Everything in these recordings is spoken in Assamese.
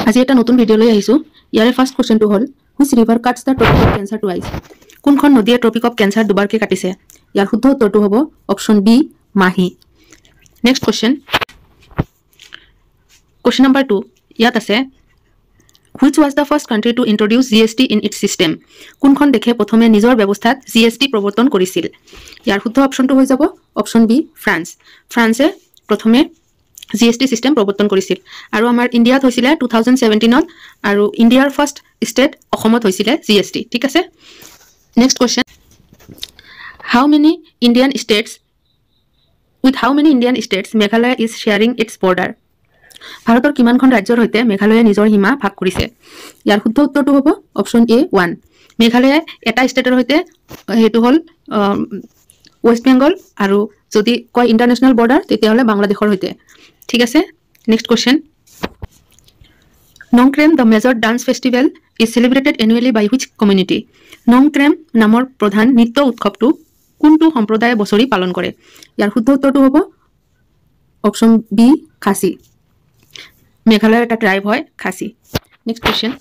আজি এটা নতুন ভিডিও লৈ আহিছো ইয়াৰে ফাৰ্স্ট কোৱেশ্চনটো হল which river cuts the tropic of cancer twice কোনখন নদীয়ে ট্ৰপিক অফ ক্যান্সাৰ দুবাৰকৈ কাটিছে ইয়াৰ শুদ্ধ উত্তৰটো হ'ব অপচন বি মাহি নেক্সট কোৱেশ্চন নম্বৰ 2 ইয়াত আছে Which was the first country to introduce GST in its system? কোনখন দেশে প্ৰথমে নিজৰ ব্যৱস্থাত GST প্ৰৱৰ্তন কৰিছিল ইয়াৰ শুদ্ধ অপচনটো হৈ যাব অপচন বি ফ্ৰান্স ফ্ৰান্সে প্ৰথমে GST system প্ৰৱৰ্তন কৰিছিল আৰু আমাৰ ইণ্ডিয়াত হৈছিল 2017 ত আৰু ইণ্ডিয়াৰ ফাৰ্স্ট ষ্টেট অসমত হৈছিল GST ঠিক আছে next question How many Indian states Meghalaya is sharing its border ভাৰতৰ কিমানখন ৰাজ্যৰ হৈতে মেঘালয়ে নিজৰ সীমা ভাগ কৰিছে ইয়াৰ শুদ্ধ উত্তৰটো হ'ব অপচন এ 1 মেঘালয়ে এটা ষ্টেটৰ হৈতে হেতু হল ওয়েস্ট বেংগল আৰু যদি কয় ইন্টাৰনেশনাল বৰ্ডাৰ তেতিয়া হলে বাংলাদেশৰ হৈতে ঠিক আছে next question Nongkrem the major dance festival is celebrated annually by which community Nongkrem নামৰ প্ৰধান নৃত্য উৎসৱটো কোনটো সম্প্ৰদায়ে বছৰি পালন কৰে ইয়াৰ শুদ্ধ উত্তৰটো হ'ব অপচন বি খাসী মেঘালয়ৰ এটা ট্ৰাইব হয় Khasi next question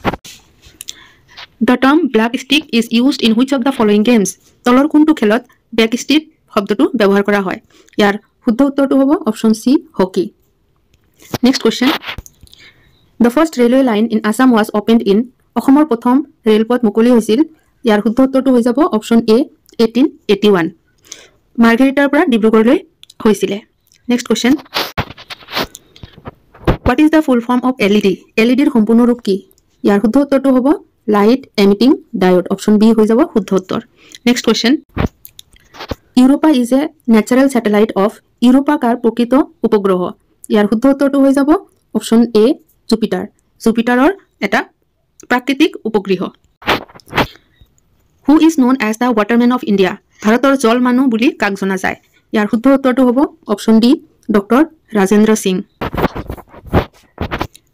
The term black stick is used in which of the following games তলৰ কোনটো খেলত black stick শব্দটো ব্যৱহাৰ কৰা হয় ইয়াৰ শুদ্ধ উত্তৰটো হ'ব option C hockey next question The first railway line in Assam was opened in অসমৰ প্ৰথম ৰেলপথ মুকলি হৈছিল ইয়াৰ শুদ্ধ উত্তৰটো হৈ যাব অপচন এ 1881 মাৰ্গেৰিটাৰ পৰা ডিব্ৰুগড়লৈ হৈছিল next question What is the full form of LED LED ৰ সম্পূৰ্ণ ৰূপ কি ইয়াৰ শুদ্ধ উত্তৰটো হ'ব light emitting diode option B হৈ যাব শুদ্ধ উত্তৰ next question Europa is a natural satellite of Europa কাৰ প্ৰকৃত উপগ্ৰহ ইয়াৰ শুদ্ধ উত্তৰটো হৈ যাব অপচন এ জুপিটাৰৰ এটা প্ৰাকৃতিক উপগ্ৰহ Who is known as the waterman of India ভাৰতৰ জল মানুহ বুলি কাক জনা যায় ইয়াৰ শুদ্ধ উত্তৰটো হ'ব option D doctor Rajendra Singh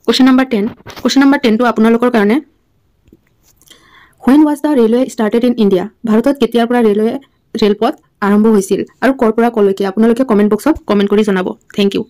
Question number 10 টো আপোনালোকৰ কাৰণে When was the railway started in India ভাৰতত কেতিয়াৰ পৰা ৰেলপথ আৰম্ভ হৈছিল আৰু কৰ পৰা কলৈকে আপোনালোকে কমেন্ট বক্সত কমেন্ট কৰি জনাব থ্যাংক ইউ